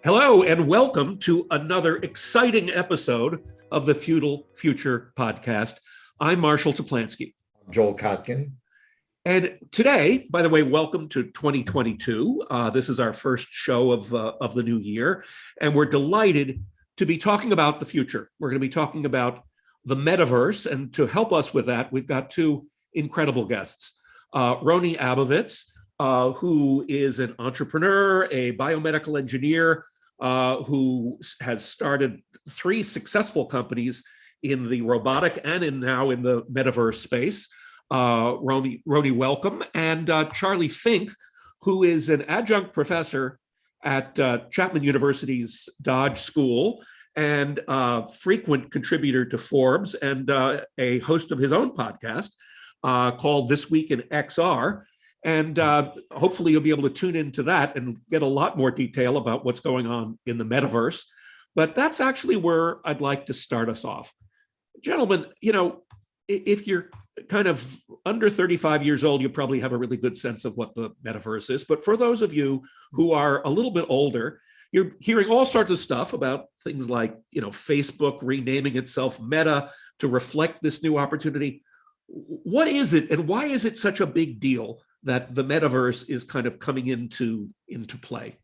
Hello and welcome to another exciting episode of the Feudal Future podcast. I'm Marshall Toplansky. Joel Kotkin. And today, by the way, welcome to 2022. This is our first show of the new year, and we're delighted to be talking about the future. We're going to be talking about the Metaverse, and to help us with that, we've got two incredible guests. Rony Abovitz, who is an entrepreneur, a biomedical engineer, who has started three successful companies in the robotic and now in the Metaverse space. Rony, welcome. And Charlie Fink, who is an adjunct professor at Chapman University's Dodge School and frequent contributor to Forbes and a host of his own podcast called This Week in XR. And hopefully you'll be able to tune into that and get a lot more detail about what's going on in the Metaverse. But that's actually where I'd like to start us off. Gentlemen, if you're kind of under 35 years old, you probably have a really good sense of what the Metaverse is. But for those of you who are a little bit older, you're hearing all sorts of stuff about things like, Facebook renaming itself Meta to reflect this new opportunity. What is it and why is it such a big deal that the Metaverse is kind of coming into play?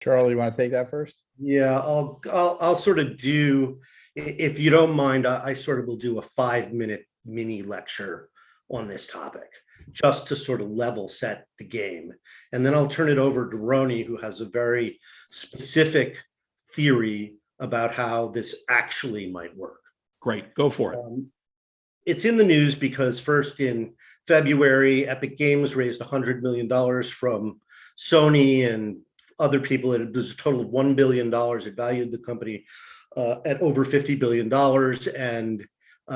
Charlie, you want to take that first? Yeah, I'll sort of do, if you don't mind, I sort of will do a 5-minute mini lecture on this topic, just to sort of level set the game. And then I'll turn it over to Rony, who has a very specific theory about how this actually might work. Great, go for it. It's in the news because first in February, Epic Games raised $100 million from Sony and other people. It was a total of $1 billion. It valued the company at over $50 billion. And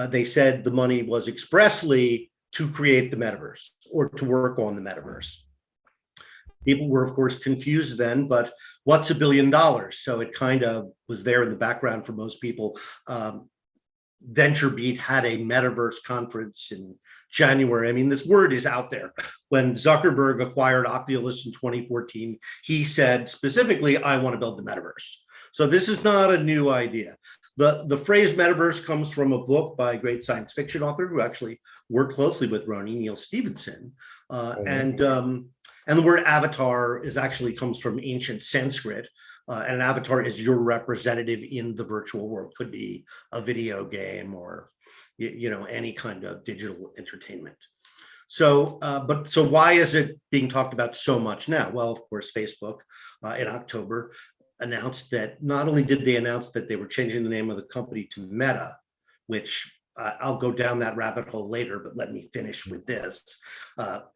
they said the money was expressly to create the Metaverse or to work on the Metaverse. People were, of course, confused then, but what's $1 billion? So it kind of was there in the background for most people. VentureBeat had a Metaverse conference in January. I mean, this word is out there. When Zuckerberg acquired Oculus in 2014, he said specifically, I want to build the Metaverse. So this is not a new idea. The phrase Metaverse comes from a book by a great science fiction author who actually worked closely with Rony, Neil Stephenson. And the word avatar actually comes from ancient Sanskrit. And an avatar is your representative in the virtual world. Could be a video game or any kind of digital entertainment. So why is it being talked about so much now? Well, of course, Facebook in October announced that not only did they announce that they were changing the name of the company to Meta, which I'll go down that rabbit hole later, but let me finish with this.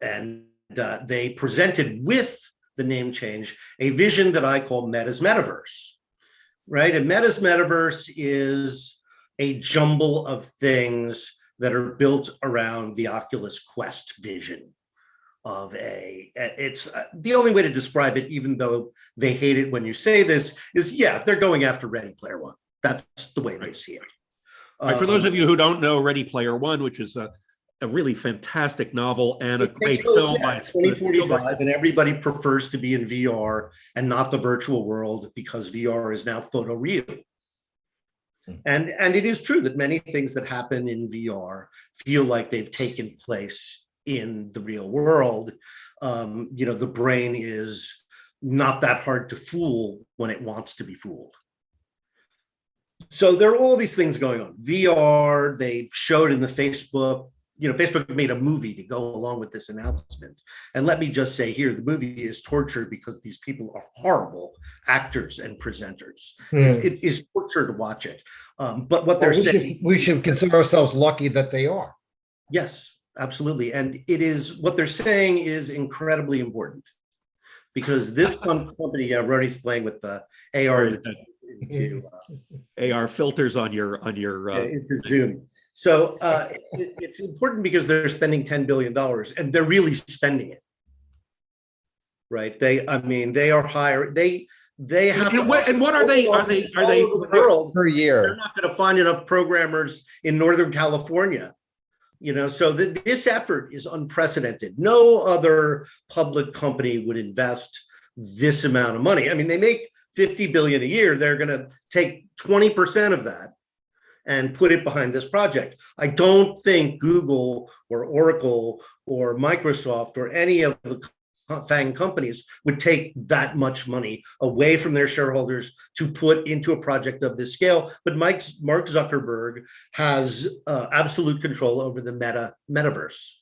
And they presented with the name change a vision that I call Meta's Metaverse, right? And Meta's Metaverse is a jumble of things that are built around the Oculus Quest vision of it's the only way to describe it, even though they hate it when you say this, is they're going after Ready Player One. That's the way they see it. For those of you who don't know Ready Player One, which is a really fantastic novel and a great film. 2045, and everybody prefers to be in VR and not the virtual world because VR is now photoreal. And it is true that many things that happen in VR feel like they've taken place in the real world. The brain is not that hard to fool when it wants to be fooled. So there are all these things going on. VR, they showed in the Facebook made a movie to go along with this announcement. And let me just say here, the movie is torture because these people are horrible actors and presenters. It is torture to watch it. But what they're saying... We should consider ourselves lucky that they are. Yes, absolutely. And it is, what they're saying is incredibly important. Because this company, Rony's playing with the AR that's into AR filters on your into Zoom. So it's important because they're spending $10 billion and they're really spending it, right? They are hiring. They have. And what are they? Are they over the world per year? They're not going to find enough programmers in Northern California. So this effort is unprecedented. No other public company would invest this amount of money. I mean, they make 50 billion a year. They're going to take 20% of that and put it behind this project. I don't think Google or Oracle or Microsoft or any of the FANG companies would take that much money away from their shareholders to put into a project of this scale. But Mark Zuckerberg has absolute control over the metaverse.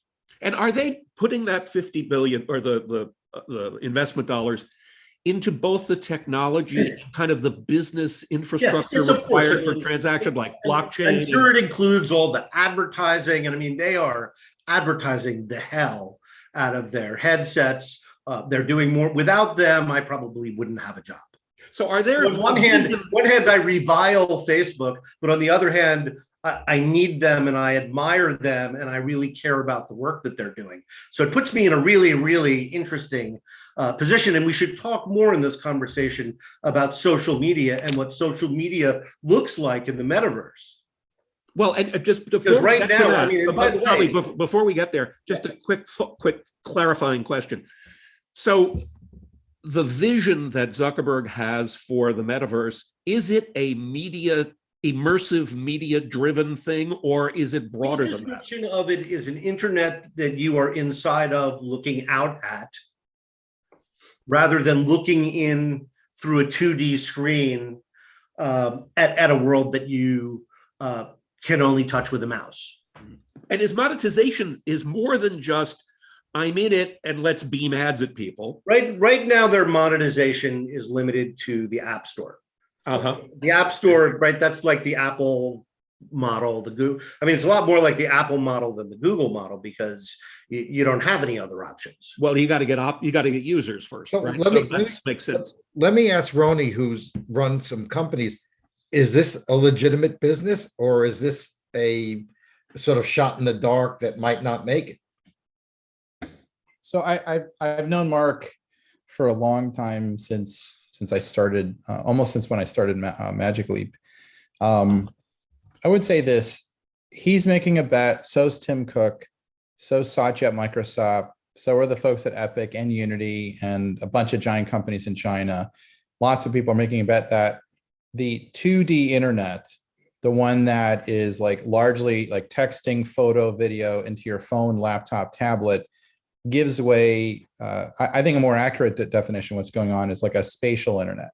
And are they putting that 50 billion or the investment dollars into both the technology and kind of the business infrastructure required for transaction like blockchain? I'm sure it includes all the advertising. And I mean, they are advertising the hell out of their headsets. They're doing more. Without them, I probably wouldn't have a job. So are there— On one hand, I revile Facebook, but on the other hand, I need them and I admire them and I really care about the work that they're doing. So it puts me in a really, really interesting position. And we should talk more in this conversation about social media and what social media looks like in the metaverse. Well, and just because right now, I mean, by the way, before we get there, just a quick clarifying question. So the vision that Zuckerberg has for the metaverse, is it a immersive media-driven thing, or is it broader than that? The description of it is an internet that you are inside of, looking out at, rather than looking in through a 2D screen at a world that you can only touch with a mouse. And his monetization is more than just, I'm in it and let's beam ads at people. Right now, their monetization is limited to the App Store. The App Store, right? That's like the Apple model. The Google. I mean, it's a lot more like the Apple model than the Google model because you don't have any other options. Well, you got to get users first. So right? that makes sense. Let me ask Rony, who's run some companies, is this a legitimate business or is this a sort of shot in the dark that might not make it? So I've known Mark for a long time, since I started, almost since when I started Magic Leap. I would say this: he's making a bet. So's Tim Cook. So's Satya at Microsoft. So are the folks at Epic and Unity and a bunch of giant companies in China. Lots of people are making a bet that the 2D internet, the one that is like largely like texting, photo, video into your phone, laptop, tablet, gives away, I think a more accurate definition of what's going on is like a spatial internet.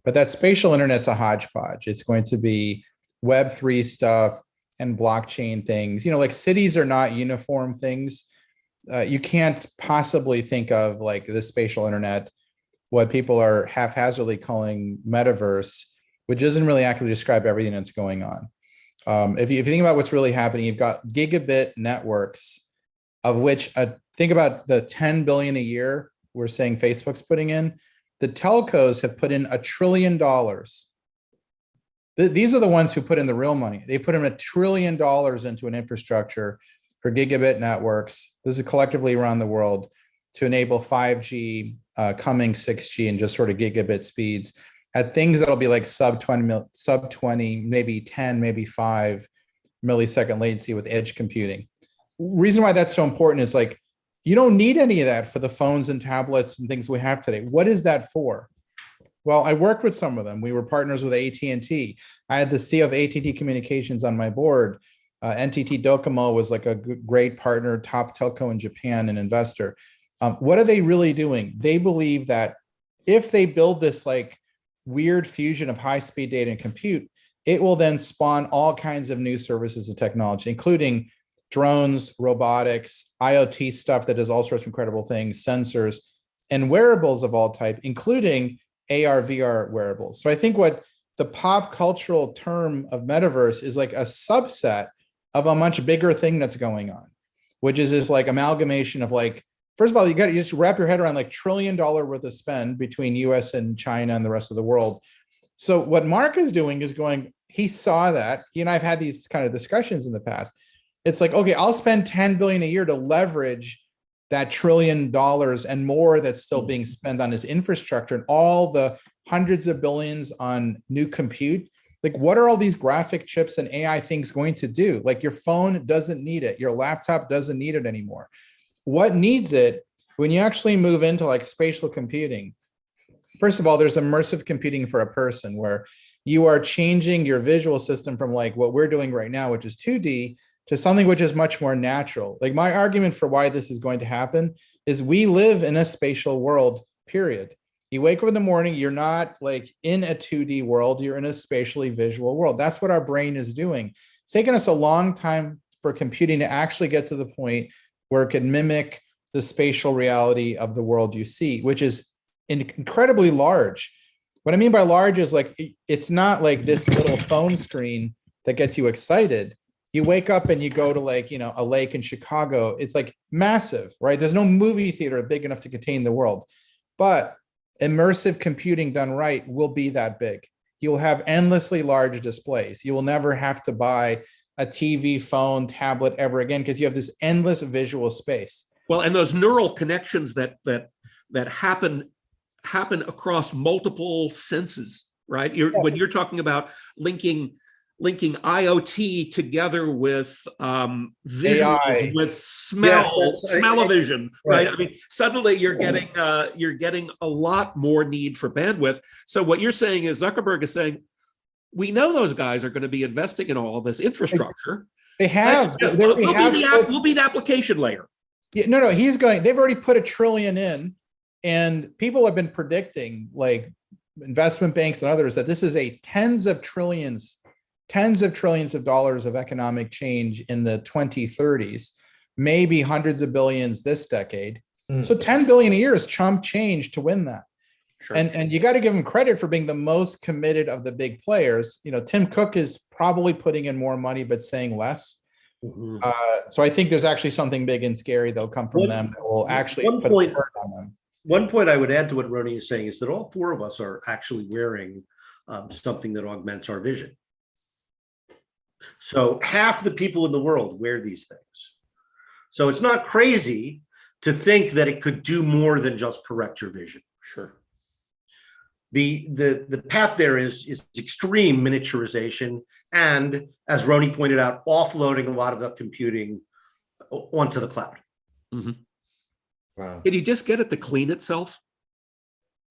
But that spatial internet's a hodgepodge. It's going to be Web3 stuff and blockchain things. You know, like cities are not uniform things. You can't possibly think of like the spatial internet, what people are haphazardly calling metaverse, which doesn't really accurately describe everything that's going on. If you think about what's really happening, you've got gigabit networks, of which think about the 10 billion a year we're saying Facebook's putting in. The telcos have put in $1 trillion. These are the ones who put in the real money. They put in $1 trillion into an infrastructure for gigabit networks. This is collectively around the world to enable 5G, coming 6G, and just sort of gigabit speeds at things that'll be like sub 20, maybe 10, maybe 5 millisecond latency with edge computing. Reason why that's so important is like, you don't need any of that for the phones and tablets and things we have today. What is that for? Well, I worked with some of them. We were partners with AT&T. I had the CEO of AT&T Communications on my board. NTT Docomo was like a great partner, top telco in Japan, an investor. What are they really doing? They believe that if they build this like weird fusion of high-speed data and compute, it will then spawn all kinds of new services and technology, including drones, robotics, IoT stuff that does all sorts of incredible things, sensors, and wearables of all type, including AR, VR wearables. So I think what the pop cultural term of metaverse is like a subset of a much bigger thing that's going on, which is this like amalgamation of like, first of all, you just wrap your head around like $1 trillion worth of spend between US and China and the rest of the world. So what Mark is doing is going, he saw that, he and I've had these kind of discussions in the past. It's like, okay, I'll spend 10 billion a year to leverage that $1 trillion and more that's still being spent on his infrastructure and all the hundreds of billions on new compute. Like, what are all these graphic chips and AI things going to do? Like, your phone doesn't need it. Your laptop doesn't need it anymore. What needs it when you actually move into like spatial computing, First of all, there's immersive computing for a person where you are changing your visual system from like what we're doing right now, which is 2D, to something which is much more natural. Like my argument for why this is going to happen is we live in a spatial world, period. You wake up in the morning, you're not like in a 2D world, you're in a spatially visual world. That's what our brain is doing. It's taken us a long time for computing to actually get to the point where it could mimic the spatial reality of the world you see, which is incredibly large. What I mean by large is like, it's not like this little phone screen that gets you excited. You wake up and you go to like, a lake in Chicago. It's like massive, right? There's no movie theater big enough to contain the world, but immersive computing done right will be that big. You'll have endlessly large displays. You will never have to buy a TV, phone, tablet ever again, because you have this endless visual space. Well, and those neural connections that happen across multiple senses, right? When you're talking about linking IoT together with visuals, with smell-o-vision, right? I mean, suddenly you're getting a lot more need for bandwidth. So what you're saying is Zuckerberg is saying, we know those guys are going to be investing in all of this infrastructure. They have. We'll be the application layer. Yeah, no, he's going. They've already put $1 trillion in, and people have been predicting, like investment banks and others, that this is a tens of trillions of dollars of economic change in the 2030s, maybe hundreds of billions this decade. So 10 billion a year is chump change to win that. Sure. And you got to give them credit for being the most committed of the big players. Tim Cook is probably putting in more money, but saying less. So I think there's actually something big and scary that'll come from them that will actually put a burden on them. One point I would add to what Rony is saying is that all four of us are actually wearing something that augments our vision. So half the people in the world wear these things. So it's not crazy to think that it could do more than just correct your vision. Sure. The path there is extreme miniaturization, and as Rony pointed out, offloading a lot of the computing onto the cloud. Mm-hmm. Wow. Can you just get it to clean itself?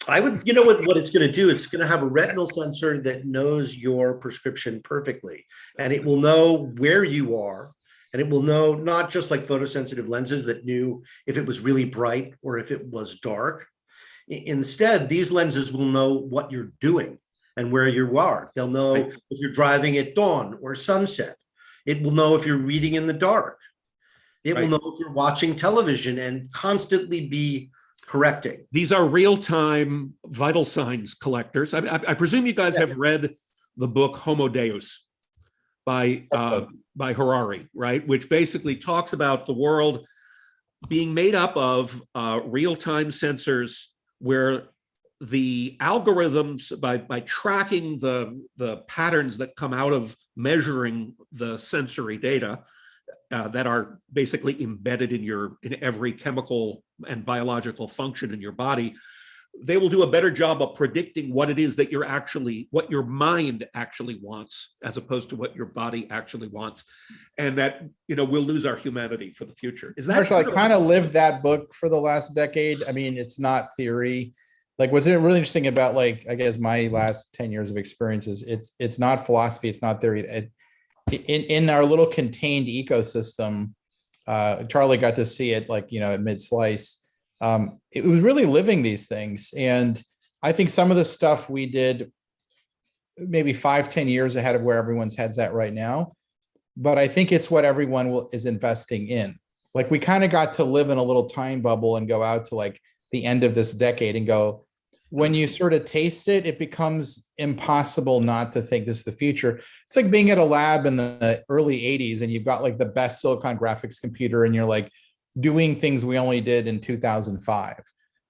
I would, what it's going to do? It's going to have a retinal sensor that knows your prescription perfectly, and it will know where you are, and it will know not just like photosensitive lenses that knew if it was really bright or if it was dark. Instead, these lenses will know what you're doing and where you are. They'll know if you're driving at dawn or sunset. It will know if you're reading in the dark. It will know if you're watching television and constantly be correcting. These are real-time vital signs collectors. I presume you guys have read the book Homo Deus by Harari, right? Which basically talks about the world being made up of real-time sensors where the algorithms, by tracking the patterns that come out of measuring the sensory data that are basically embedded in every chemical and biological function in your body, they will do a better job of predicting what it is that what your mind actually wants, as opposed to what your body actually wants, and that we'll lose our humanity for the future. Is that Marshall? I kind of lived that book for the last decade. I mean, it's not theory. Like, what's really interesting about, like, I guess my last 10 years of experiences, it's not philosophy, it's not theory. In our little contained ecosystem, Charlie got to see it, like, at mid-slice. It was really living these things. And I think some of the stuff we did maybe 5-10 years ahead of where everyone's head's at right now, but I think it's what everyone is investing in. Like, we kind of got to live in a little time bubble and go out to like the end of this decade and go, when you sort of taste it, it becomes impossible not to think this is the future. It's like being at a lab in the early 80s and you've got like the best silicon graphics computer and you're like doing things we only did in 2005,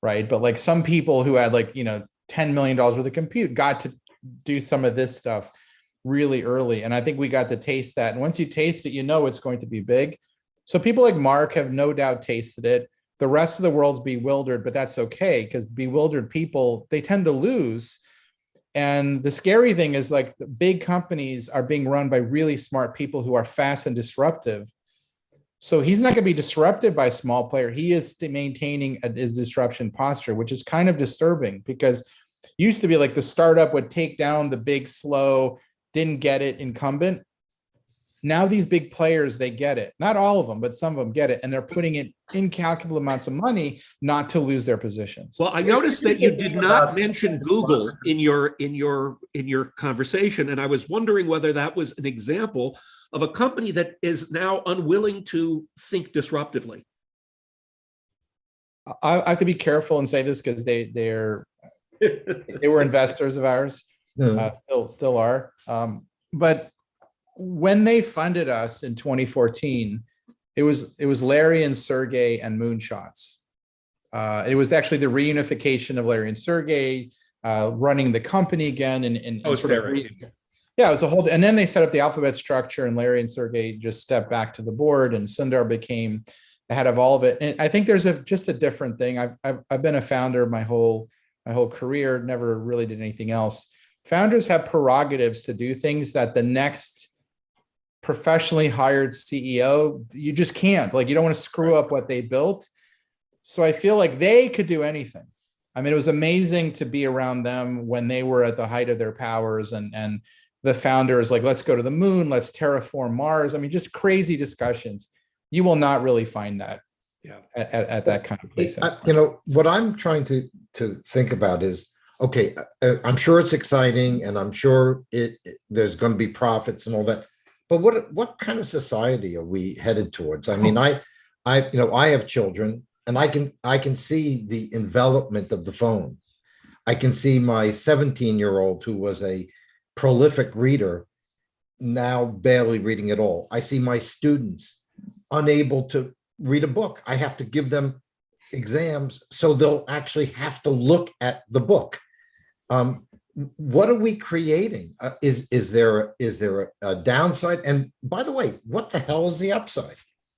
right? But like some people who had like, $10 million worth of compute got to do some of this stuff really early. And I think we got to taste that. And once you taste it, it's going to be big. So people like Mark have no doubt tasted it. The rest of the world's bewildered, but that's okay, because bewildered people, they tend to lose. And the scary thing is, like, the big companies are being run by really smart people who are fast and disruptive. So he's not going to be disrupted by a small player. He is maintaining his disruption posture, which is kind of disturbing, because used to be like the startup would take down the big, slow, didn't get it incumbent. Now these big players, they get it. Not all of them, but some of them get it. And they're putting in incalculable amounts of money not to lose their positions. Well, I noticed that you did not mention Google in your conversation, and I was wondering whether that was an example of a company that is now unwilling to think disruptively. I have to be careful and say this because they were investors of ours, still are. But when they funded us in 2014, it was Larry and Sergey and moonshots. It was actually the reunification of Larry and Sergey running the company again, and yeah, it was a whole. And then they set up the alphabet structure, and Larry and Sergey just stepped back to the board, and Sundar became the head of all of it. And I think there's just a different thing. I've been a founder my whole career, never really did anything else. Founders have prerogatives to do things that the next professionally hired CEO, you just can't. Like, you don't want to screw up what they built. So I feel like they could do anything. I mean, it was amazing to be around them when they were at the height of their powers, and the founders like, let's go to the moon, let's terraform Mars. I mean, just crazy discussions. You will not really find that at that kind of place. What I'm trying to think about is, okay, I'm sure it's exciting, and I'm sure there's going to be profits and all that. But what kind of society are we headed towards? I mean, I have children, and I can see the envelopment of the phone. I can see my 17-year-old, who was a prolific reader, now barely reading at all. I see my students unable to read a book. I have to give them exams, so they'll actually have to look at the book. What are we creating? Is there a downside? And by the way, what the hell is the upside?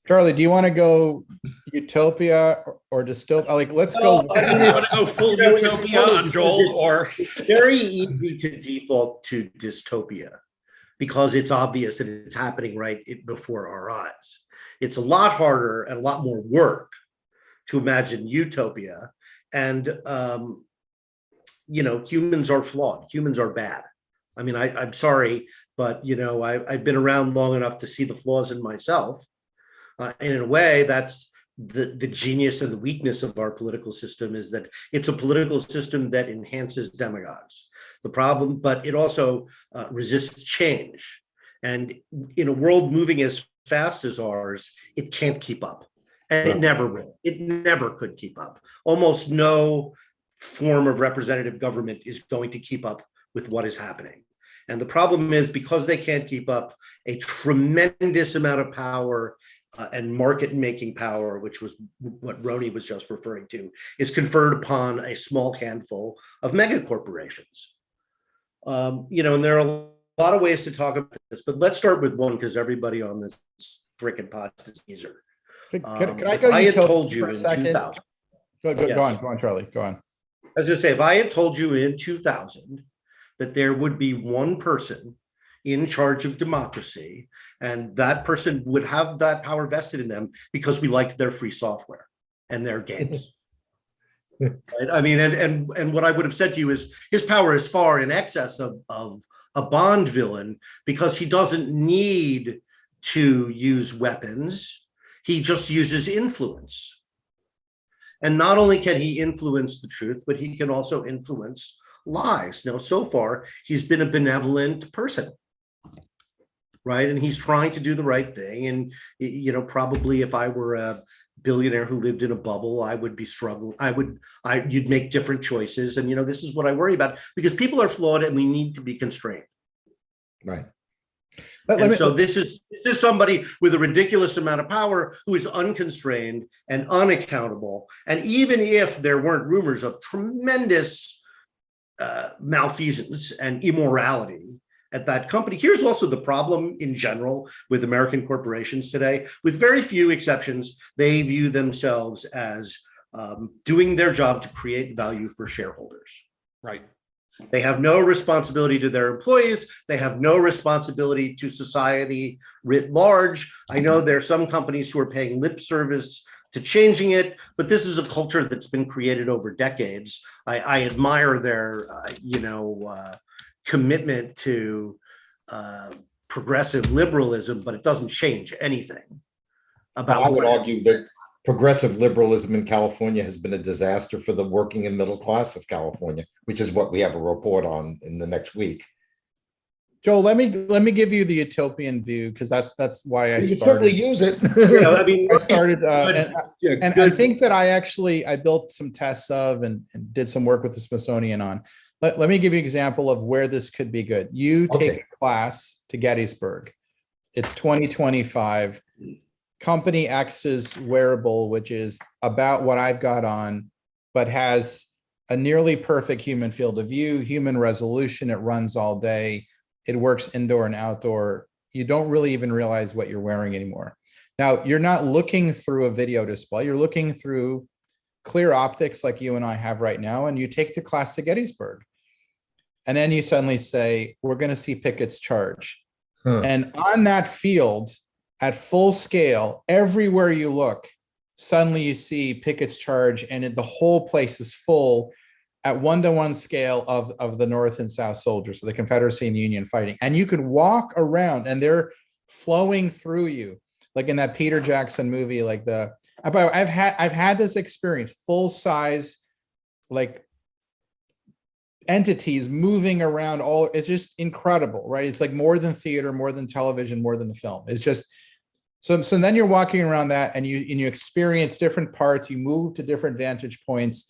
Charlie, do you want to go utopia or dystopia? Like, let's go. You want to go full utopia on Joel, or very easy to default to dystopia because it's obvious that it's happening right before our eyes. It's a lot harder and a lot more work to imagine utopia. And humans are flawed. Humans are bad. I mean, I'm sorry, but I've been around long enough to see the flaws in myself. And in a way, that's the genius and the weakness of our political system, is that it's a political system that enhances demagogues. The problem, but it also resists change. And in a world moving as fast as ours, it can't keep up. And it never will. It never could keep up. Almost no form of representative government is going to keep up with what is happening. And the problem is, because they can't keep up, a tremendous amount of power and market-making power, which was what Rony was just referring to, is conferred upon a small handful of mega corporations. And there are a lot of ways to talk about this, but let's start with one, because everybody on this frickin' podcast is Caesar. Can I had told you in 2000. Go on, Charlie. Go on. I was going to say, if I had told you in 2000 that there would be one person in charge of democracy, and that person would have that power vested in them because we liked their free software and their games. Right? I mean, and what I would have said to you is, his power is far in excess of a Bond villain, because he doesn't need to use weapons. He just uses influence. And not only can he influence the truth, but he can also influence lies. Now, so far, he's been a benevolent person, right? And he's trying to do the right thing. And, probably if I were a billionaire who lived in a bubble, I would be struggling. You'd make different choices. And, this is what I worry about, because people are flawed and we need to be constrained. Right. This is somebody with a ridiculous amount of power who is unconstrained and unaccountable. And even if there weren't rumors of tremendous malfeasance and immorality at that company, here's also the problem in general with American corporations today. With very few exceptions, they view themselves as doing their job to create value for shareholders. right. They have no responsibility to their employees. They have no responsibility to society writ large. I know there are some companies who are paying lip service to changing it, but this is a culture that's been created over decades. I admire their, commitment to progressive liberalism, but it doesn't change anything about. I would argue that progressive liberalism in California has been a disaster for the working and middle class of California, which is what we have a report on in the next week. Joel, let me give you the utopian view, because that's why I You started. certainly use it. Yeah, I mean, I started, and I good. think that I built some tests of and did some work with the Smithsonian on. Let me give you an example of where this could be good. You take a class to Gettysburg. It's 2025. Company X's wearable, which is about what I've got on, but has a nearly perfect human field of view, human resolution. It runs all day. It works indoor and outdoor. You don't really even realize what you're wearing anymore. Now, you're not looking through a video display. You're looking through clear optics like you and I have right now, and you take the class to Gettysburg. And then you suddenly say, we're going to see Pickett's charge. And on that field, at full scale, everywhere you look, suddenly you see Pickett's charge, and the whole place is full at 1-to-1 scale of the North and South soldiers, so the Confederacy and Union fighting. And you could walk around and they're flowing through you, like in that Peter Jackson movie, like I've had this experience, full size, like entities moving around all. It's just incredible, right? It's like more than theater, more than television, more than the film. It's just, so then you're walking around that and you experience different parts, you move to different vantage points.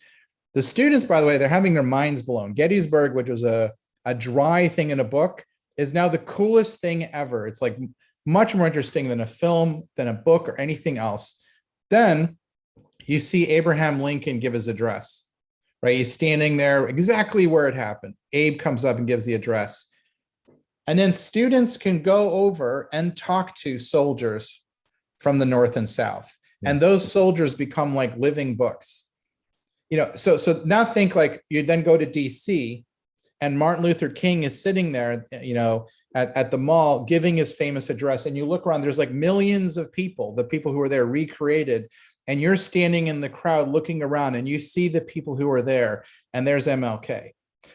The students, by the way, they're having their minds blown. Gettysburg, which was a dry thing in a book, is now the coolest thing ever. It's like much more interesting than a film, than a book, or anything else. Then you see Abraham Lincoln give his address, right? He's standing there exactly where it happened. Abe comes up and gives the address. And then students can go over and talk to soldiers from the North and South. And those soldiers become like living books. So now think like you then go to DC and Martin Luther King is sitting there, at the mall giving his famous address, and you look around, there's like millions of people, the people who are there recreated, and you're standing in the crowd looking around and you see the people who are there, and there's MLK.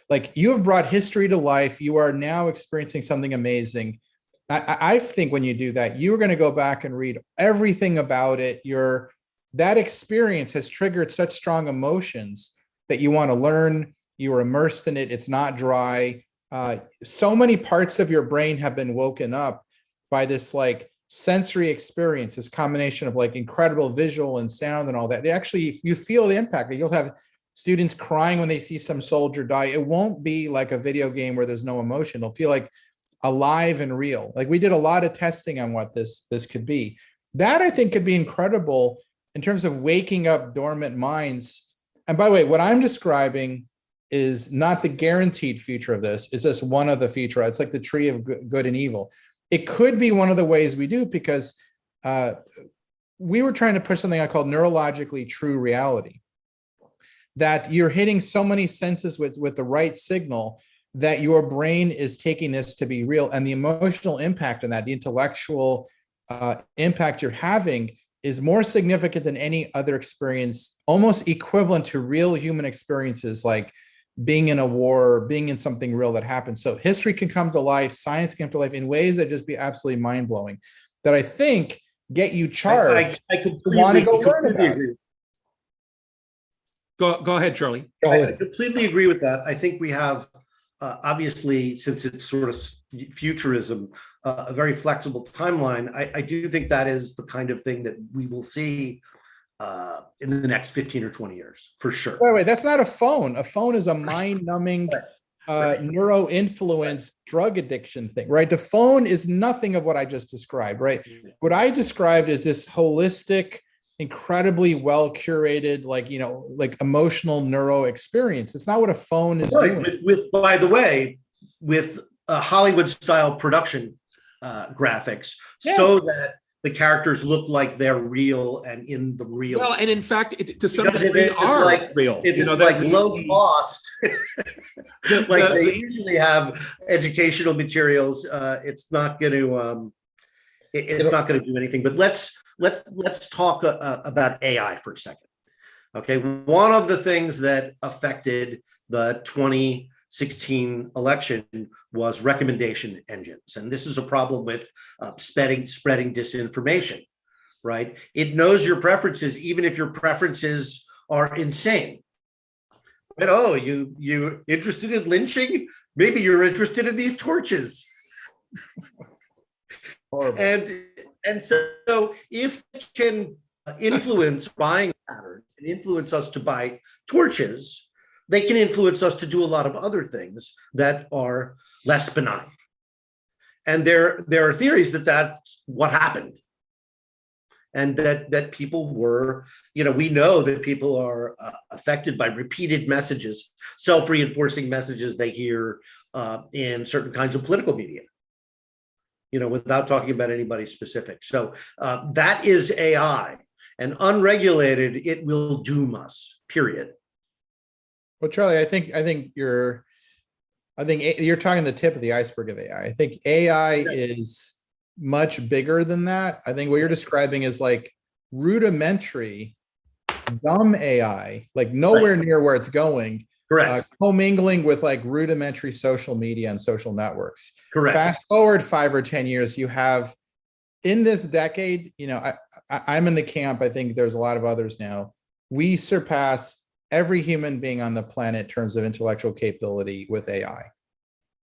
Like, you have brought history to life. You are now experiencing something amazing. I think when you do that, you're going to go back and read everything about it. That experience has triggered such strong emotions that you want to learn. You are immersed in it. It's not dry. So many parts of your brain have been woken up by this like sensory experience, this combination of like incredible visual and sound and all that. Actually, you feel the impact. You'll have students crying when they see some soldier die. It won't be like a video game where there's no emotion. It'll feel like alive and real. Like, we did a lot of testing on what this could be. That, I think, could be incredible in terms of waking up dormant minds. And by the way, what I'm describing is not the guaranteed future of this. It's just one of the future. It's like the tree of good and evil. It could be one of the ways we do, because we were trying to push something I called neurologically true reality, that you're hitting so many senses with the right signal that your brain is taking this to be real. And the emotional impact on that, the intellectual impact you're having, is more significant than any other experience, almost equivalent to real human experiences, like being in a war, being in something real that happens. So history can come to life, science can come to life in ways that just be absolutely mind-blowing, that I think get you charged. I completely agree. Go ahead, Charlie. I completely agree with that. I think we have, obviously, since it's sort of futurism, a very flexible timeline. I do think that is the kind of thing that we will see in the next 15 or 20 years, for sure. Wait, that's not a phone. A phone is a mind-numbing, neuro-influenced drug addiction thing, right? The phone is nothing of what I just described, right? What I described is this holistic, incredibly well-curated, like emotional neuro experience. It's not what a phone is doing. With by the way, with Hollywood-style production graphics, yes, so that the characters look like they're real and in the real. Well, and in fact, to some degree, it's are like real. It's like low cost, like they usually have educational materials. It's not going to. It's not going to do anything. But let's let's talk about AI for a second. Okay, one of the things that affected the 2016 election was recommendation engines, and this is a problem with spreading disinformation. Right? It knows your preferences, even if your preferences are insane. But oh, you interested in lynching? Maybe you're interested in these torches. Horrible. And so if it can influence buying patterns and influence us to buy torches, they can influence us to do a lot of other things that are less benign. And there are theories that that's what happened. And that people were, we know that people are affected by repeated messages, self-reinforcing messages they hear in certain kinds of political media, without talking about anybody specific. So that is AI, and unregulated, it will doom us, period. Well, Charlie, I think you're talking the tip of the iceberg of AI. I think AI is much bigger than that. I think what you're describing is like rudimentary, dumb AI, like nowhere near where it's going. Correct. Commingling with like rudimentary social media and social networks. Correct. Fast forward 5 or 10 years, you have in this decade, I'm in the camp, I think there's a lot of others now, we surpass every human being on the planet in terms of intellectual capability with AI.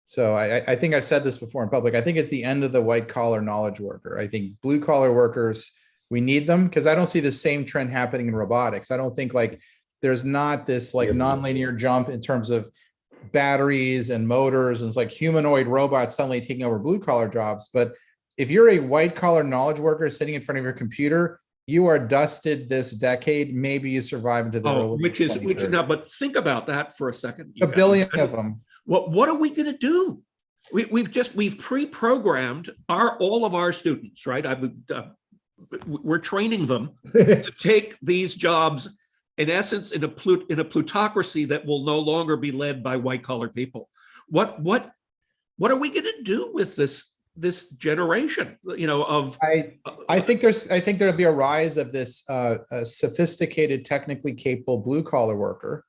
So I think I've said this before in public. I think it's the end of the white collar knowledge worker. I think blue collar workers, we need them because I don't see the same trend happening in robotics. I don't think like there's not this like nonlinear jump in terms of batteries and motors and it's like humanoid robots suddenly taking over blue collar jobs. But if you're a white collar knowledge worker sitting in front of your computer, you are dusted this decade. Maybe you survive into the early which is now. But think about that for a second. A billion of them. What are we going to do? We've pre-programmed all of our students, right? We're training them to take these jobs, in essence, in a plutocracy that will no longer be led by white collar people. What are we going to do with this generation? I think there'll be a rise of this sophisticated, technically capable blue collar worker,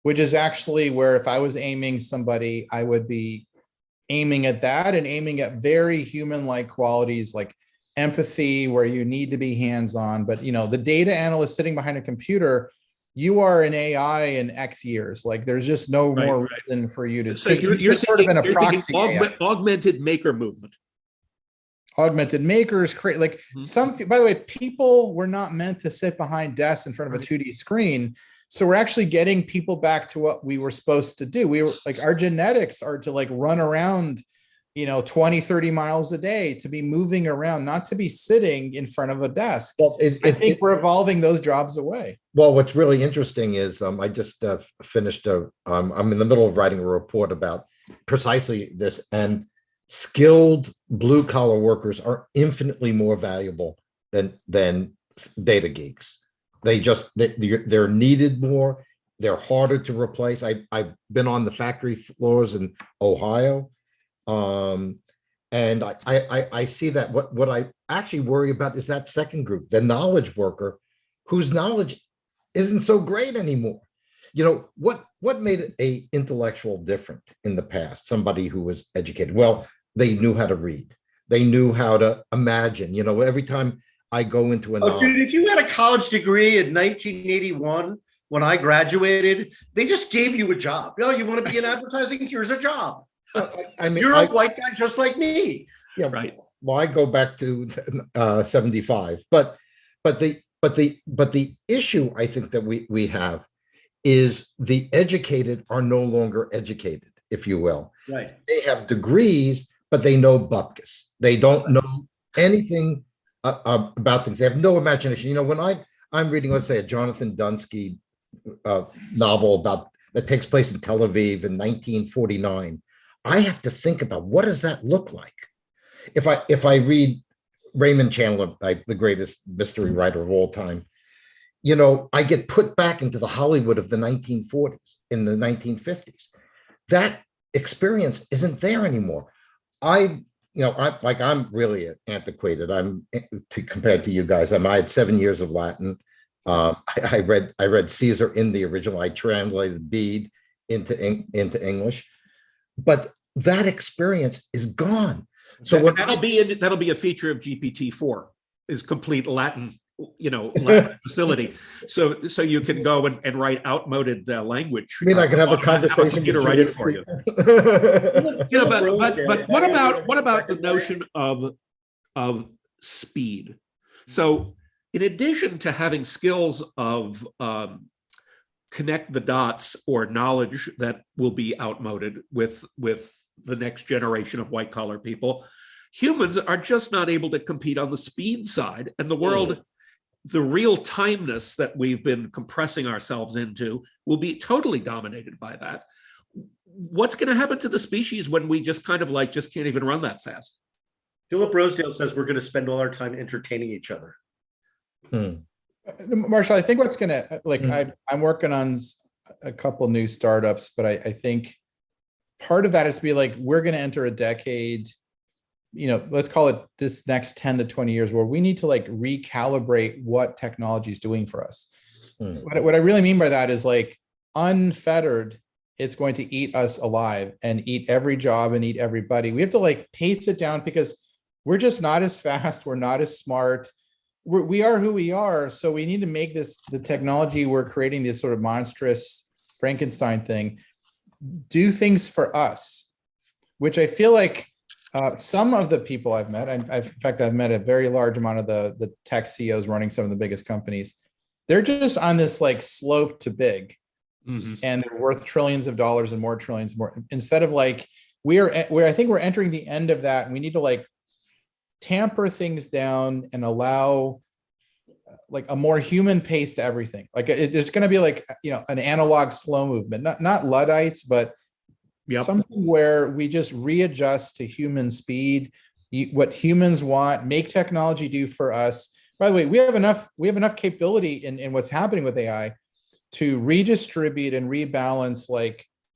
which is actually where if I was aiming somebody, I would be aiming at that and aiming at very human-like qualities like empathy, where you need to be hands-on. But the data analyst sitting behind a computer, you are an AI in X years. Like there's just no more reason for you to. So you're sort of in a proxy augmented maker movement. Augmented makers create like some. By the way, people were not meant to sit behind desks in front of a 2D screen. So we're actually getting people back to what we were supposed to do. We were like, our genetics are to like run around, 20, 30 miles a day, to be moving around, not to be sitting in front of a desk. Well, I think we're evolving those jobs away. Well, what's really interesting is I just finished I'm in the middle of writing a report about precisely this, and skilled blue collar workers are infinitely more valuable than data geeks. They're needed more. They're harder to replace. I've been on the factory floors in Ohio, and I see that. What I actually worry about is that second group, the knowledge worker, whose knowledge isn't so great anymore. What made a intellectual different in the past? Somebody who was educated. Well, they knew how to read. They knew how to imagine. Every time I go into a dude, if you had a college degree in 1981 when I graduated, they just gave you a job. You want to be in advertising? Here's a job. You're a white guy just like me. Yeah, right. Well, I go back to 75, but the issue I think that we have is the educated are no longer educated, if you will. Right. They have degrees, but they know bupkis. They don't know anything about things. They have no imagination. When I'm reading, let's say, a Jonathan Dunsky novel that takes place in Tel Aviv in 1949, I have to think about what does that look like. If I read Raymond Chandler, like the greatest mystery writer of all time, I get put back into the Hollywood of the 1940s, in the 1950s. That experience isn't there anymore. I'm really antiquated. Compared to you guys. I had 7 years of Latin. I read Caesar in the original. I translated Bede into English, but that experience is gone. So that'll be a feature of GPT-4, is complete Latin, Latin facility. So you can go and write outmoded language. I mean, I can have a conversation with write it for you. But what about the notion of speed? So in addition to having skills of connect the dots or knowledge that will be outmoded with the next generation of white collar people, humans are just not able to compete on the speed side. And the world, the real timeness that we've been compressing ourselves into will be totally dominated by that. What's going to happen to the species when we just kind of just can't even run that fast? Philip Rosedale says we're going to spend all our time entertaining each other. Marshall, I think what's going to, I'm working on a couple new startups, but I think part of that is to be we're going to enter a decade, let's call it this next 10 to 20 years, where we need to recalibrate what technology is doing for us. What I really mean by that is unfettered, it's going to eat us alive and eat every job and eat everybody. We have to pace it down because we're just not as fast. We're not as smart. We are who we are. So we need to make the technology we're creating, this sort of monstrous Frankenstein thing, do things for us, which I feel some of the people I've met, in fact, I've met a very large amount of the tech CEOs running some of the biggest companies. They're just on this slope to big, and they're worth trillions of dollars and more trillions more. Instead of I think we're entering the end of that, and we need to tamper things down and allow a more human pace to everything. There's going to be an analog slow movement, not Luddites, but something where we just readjust to human speed, what humans want, make technology do for us. By the way, we have enough capability in what's happening with AI to redistribute and rebalance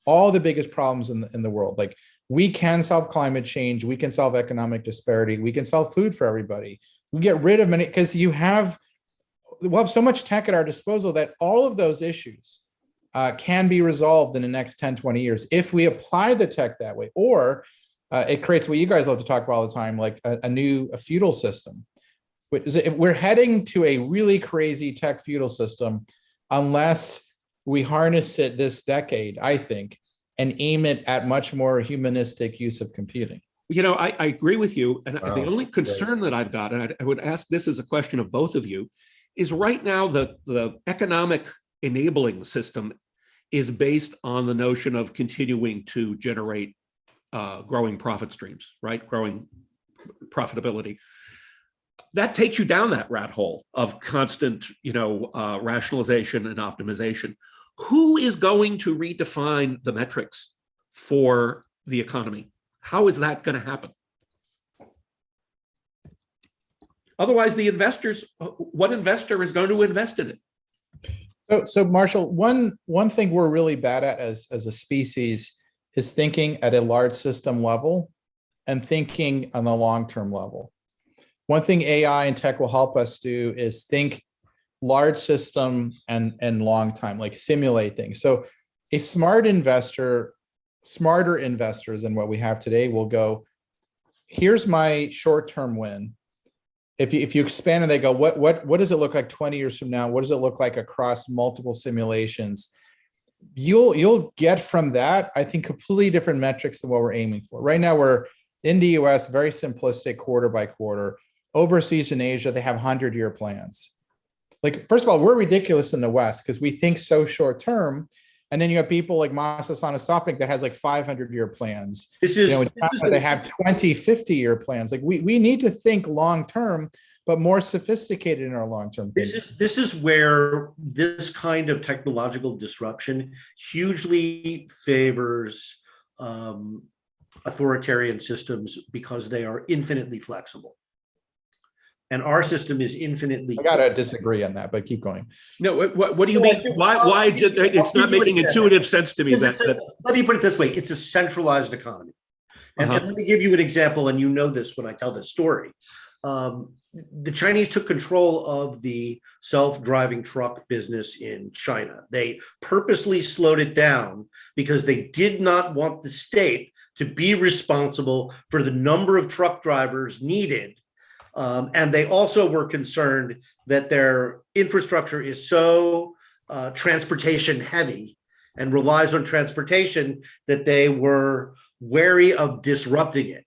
all the biggest problems in the world. We can solve climate change, we can solve economic disparity, we can solve food for everybody. We get rid of many, because we'll have so much tech at our disposal that all of those issues can be resolved in the next 10, 20 years if we apply the tech that way. Or it creates what you guys love to talk about all the time, a feudal system. We're heading to a really crazy tech feudal system unless we harness it this decade, I think, and aim it at much more humanistic use of computing. I agree with you. And the only concern that I've got, and I would ask this as a question of both of you, is right now the economic enabling system is based on the notion of continuing to generate growing profit streams, right? Growing profitability. That takes you down that rat hole of constant, rationalization and optimization. Who is going to redefine the metrics for the economy? How is that going to happen? Otherwise, what investor is going to invest in it? So Marshall, one thing we're really bad at as a species is thinking at a large system level and thinking on the long-term level. One thing AI and tech will help us do is think large system and long time, simulate things. So a smarter investors than what we have today will go, here's my short-term win. If you expand and they go, what does it look like 20 years from now? What does it look like across multiple simulations? You'll get from that, I think, completely different metrics than what we're aiming for. Right now, we're in the US, very simplistic, quarter by quarter. Overseas in Asia, they have 100-year plans. First of all, we're ridiculous in the West because we think so short term. And then you have people like Masa Sonosopnik that has 500-year plans. They have 20, 50-year plans. We need to think long term, but more sophisticated in our long term. This is where this kind of technological disruption hugely favors authoritarian systems because they are infinitely flexible. And our system is infinitely. I gotta disagree on that, but keep going. No, what do you mean? Why it's not making intuitive sense to me? Let me put it this way: it's a centralized economy. And let me give you an example, and you know this when I tell this story. The Chinese took control of the self-driving truck business in China. They purposely slowed it down because they did not want the state to be responsible for the number of truck drivers needed. And they also were concerned that their infrastructure is so transportation heavy and relies on transportation that they were wary of disrupting it.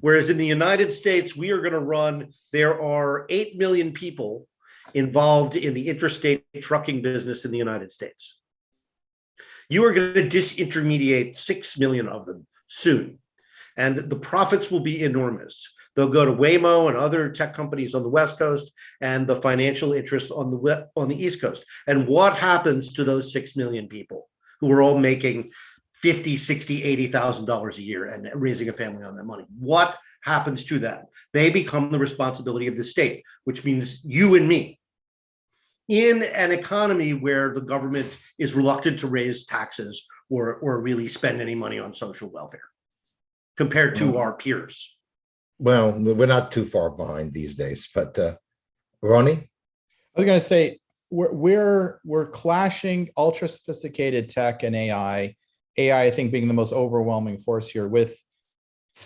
Whereas in the United States, we are going to run, there are 8 million people involved in the interstate trucking business in the United States. You are going to disintermediate 6 million of them soon, and the profits will be enormous. They'll go to Waymo and other tech companies on the West Coast and the financial interests on the East Coast. And what happens to those 6 million people who are all making $50,000, $60,000, $80,000 a year and raising a family on that money? What happens to them? They become the responsibility of the state, which means you and me. In an economy where the government is reluctant to raise taxes or really spend any money on social welfare compared to our peers. Well, we're not too far behind these days, but Rony? I was going to say, we're clashing ultra sophisticated tech and AI, I think being the most overwhelming force here, with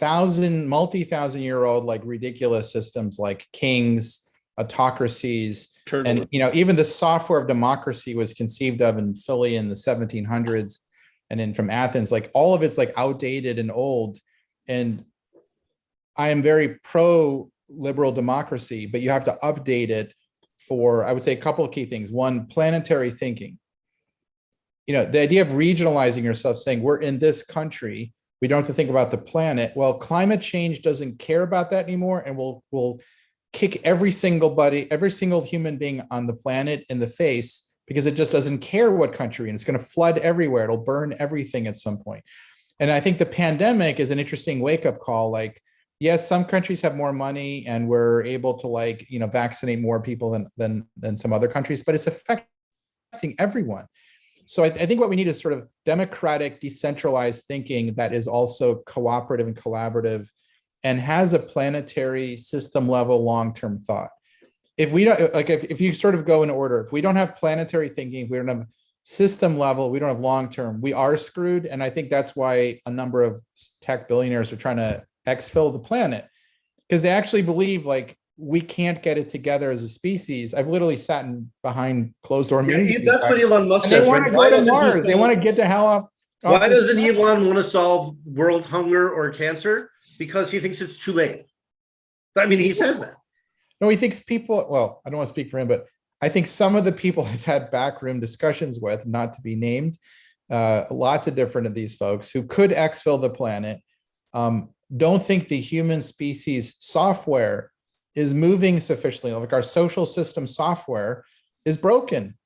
multi-thousand-year-old like ridiculous systems like kings, autocracies, and even the software of democracy was conceived of in Philly in the 1700s, and then from Athens. Like all of it's like outdated and old. And I am very pro liberal democracy, but you have to update it for, I would say, a couple of key things. One, planetary thinking. The idea of regionalizing yourself, saying we're in this country, we don't have to think about the planet. Well, climate change doesn't care about that anymore, and will kick every single human being on the planet in the face, because it just doesn't care what country, and it's going to flood everywhere. It'll burn everything at some point. And I think the pandemic is an interesting wake-up call. Like, yes, some countries have more money and we're able to vaccinate more people than some other countries, but it's affecting everyone. So I think what we need is sort of democratic, decentralized thinking that is also cooperative and collaborative and has a planetary system level long-term thought. If we don't, if you sort of go in order, if we don't have planetary thinking, if we don't have system level, we don't have long-term, we are screwed. And I think that's why a number of tech billionaires are trying to exfil the planet, because they actually believe we can't get it together as a species. I've literally sat behind closed door meetings. Yeah, that's what Elon Musk says. They want to go to Mars. They want to get the hell off. Why doesn't Elon want to solve world hunger or cancer? Because he thinks it's too late. I mean, he says that. No, he thinks people, well, I don't want to speak for him, but I think some of the people I've had backroom discussions with, not to be named, lots of different of these folks who could exfil the planet, don't think the human species software is moving sufficiently. Like our social system software is broken,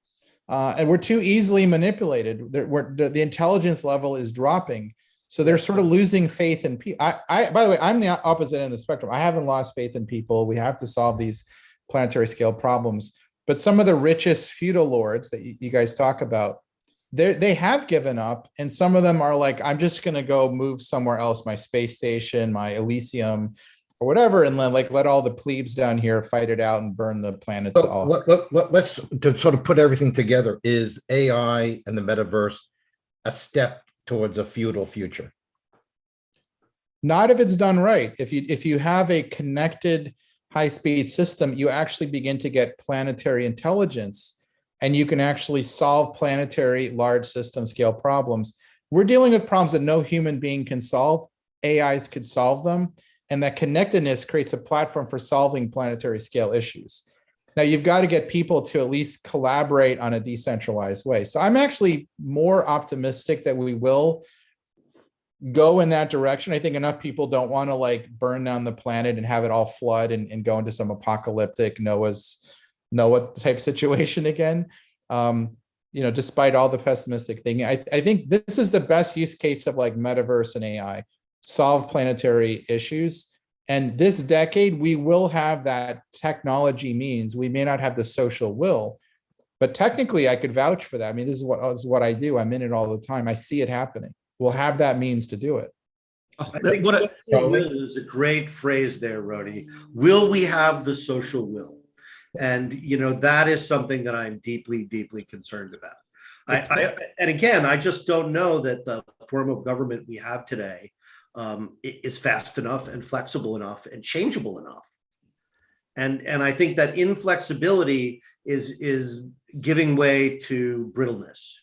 and we're too easily manipulated. The intelligence level is dropping. So they're sort of losing faith in people. By the way, I'm the opposite end of the spectrum. I haven't lost faith in people. We have to solve these planetary scale problems. But some of the richest feudal lords that you guys talk about, they have given up. And some of them are like, I'm just going to go move somewhere else, my space station, my Elysium, or whatever, and then let all the plebes down here fight it out and burn the planet. Let's to sort of put everything together. Is AI and the metaverse a step towards a feudal future? Not if it's done right. If you have a connected high-speed system, you actually begin to get planetary intelligence, and you can actually solve planetary large system scale problems. We're dealing with problems that no human being can solve. AIs could solve them, and that connectedness creates a platform for solving planetary scale issues. Now, you've got to get people to at least collaborate on a decentralized way. So I'm actually more optimistic that we will go in that direction. I think enough people don't want to burn down the planet and have it all flood and go into some apocalyptic Noah type situation again. Despite all the pessimistic thinking, I think this is the best use case of metaverse and AI, solve planetary issues. And this decade, we will have that technology means. We may not have the social will, but technically I could vouch for that. I mean, this is what I do. I'm in it all the time. I see it happening. We'll have that means to do it. I think What a- social will is a great phrase there, Rony. Will we have the social will? And that is something that I'm deeply, deeply concerned about. And again, I just don't know that the form of government we have today is fast enough and flexible enough and changeable enough. And I think that inflexibility is giving way to brittleness.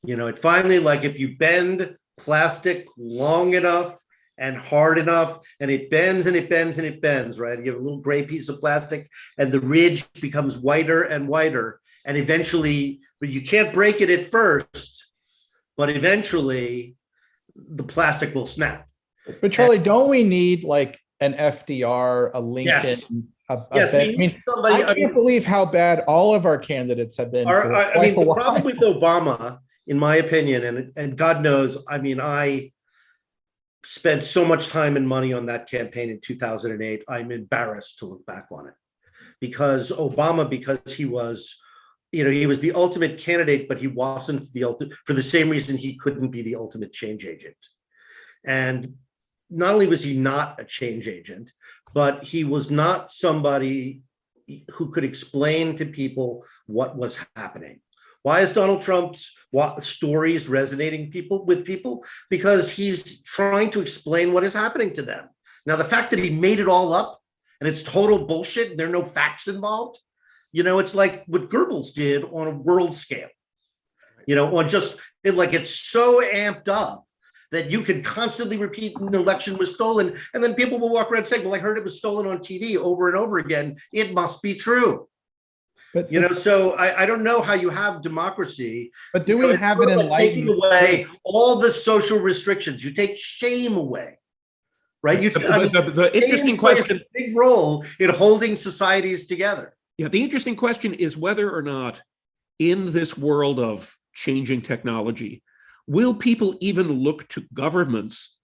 It finally, like if you bend plastic long enough and hard enough, and it bends and it bends and it bends, right? You have a little gray piece of plastic and the ridge becomes whiter and whiter. And eventually, but you can't break it at first, but eventually the plastic will snap. But Charlie, don't we need like an FDR, a Lincoln? Yes. Yes, I can't believe how bad all of our candidates have been. The problem with Obama, in my opinion, and God knows, I spent so much time and money on that campaign in 2008. I'm embarrassed to look back on it because Obama, because he was, he was the ultimate candidate, but he wasn't the ultimate for the same reason he couldn't be the ultimate change agent. And not only was he not a change agent, but he was not somebody who could explain to people what was happening. Why is Donald Trump's stories resonating with people? Because he's trying to explain what is happening to them. Now, the fact that he made it all up and it's total bullshit, there are no facts involved, it's like what Goebbels did on a world scale, it's so amped up that you can constantly repeat an election was stolen. And then people will walk around saying, well, I heard it was stolen on TV over and over again. It must be true. But so I don't know how you have democracy. But do we have an enlightened? Taking away all the social restrictions, you take shame away, right? The interesting question, a big role in holding societies together. Yeah, the interesting question is whether or not, in this world of changing technology, will people even look to governments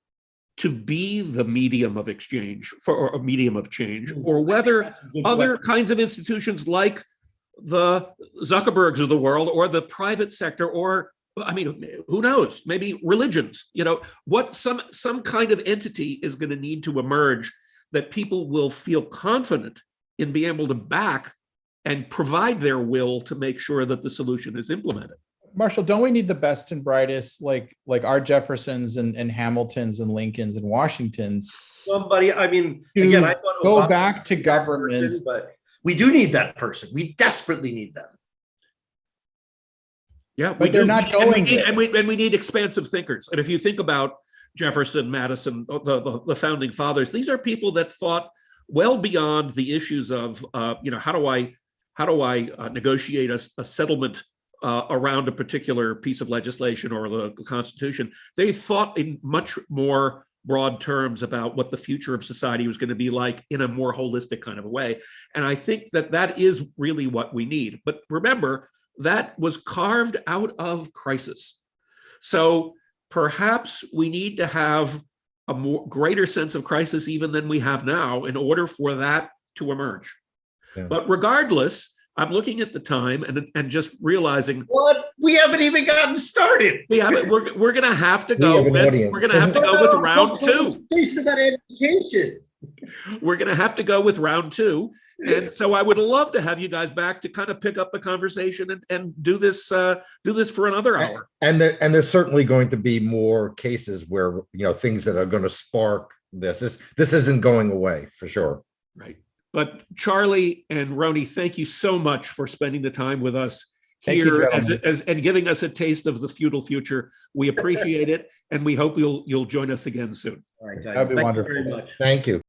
to be the medium of exchange or a medium of change, or whether other kinds of institutions like the Zuckerbergs of the world or the private sector, or who knows, maybe religions, what some kind of entity is going to need to emerge that people will feel confident in being able to back and provide their will to make sure that the solution is implemented. Marshall, don't we need the best and brightest, like our Jeffersons and Hamiltons and Lincolns and Washingtons? Somebody, again, I thought go Obama back to government, person, but we do need that person. We desperately need them. Yeah, but they're not going. And we need expansive thinkers. And if you think about Jefferson, Madison, the founding fathers, these are people that thought well beyond the issues of how do I negotiate a settlement around a particular piece of legislation or the Constitution. They thought in much more broad terms about what the future of society was going to be like in a more holistic kind of a way. And I think that is really what we need. But remember, that was carved out of crisis. So perhaps we need to have a greater sense of crisis even than we have now in order for that to emerge. Yeah. But regardless, I'm looking at the time and just realizing what we haven't even gotten started. We're going to have to go. We're going to have to go with round two. About education. We're going to have to go with round two, and so I would love to have you guys back to kind of pick up the conversation and do this for another hour. And there's certainly going to be more cases where things that are going to spark this. This isn't going away for sure. Right. But Charlie and Rony, thank you so much for spending the time with us here and giving us a taste of the feudal future. We appreciate it, and we hope you'll join us again soon. All right, guys. That'd be wonderful. Thank you very much. Thank you.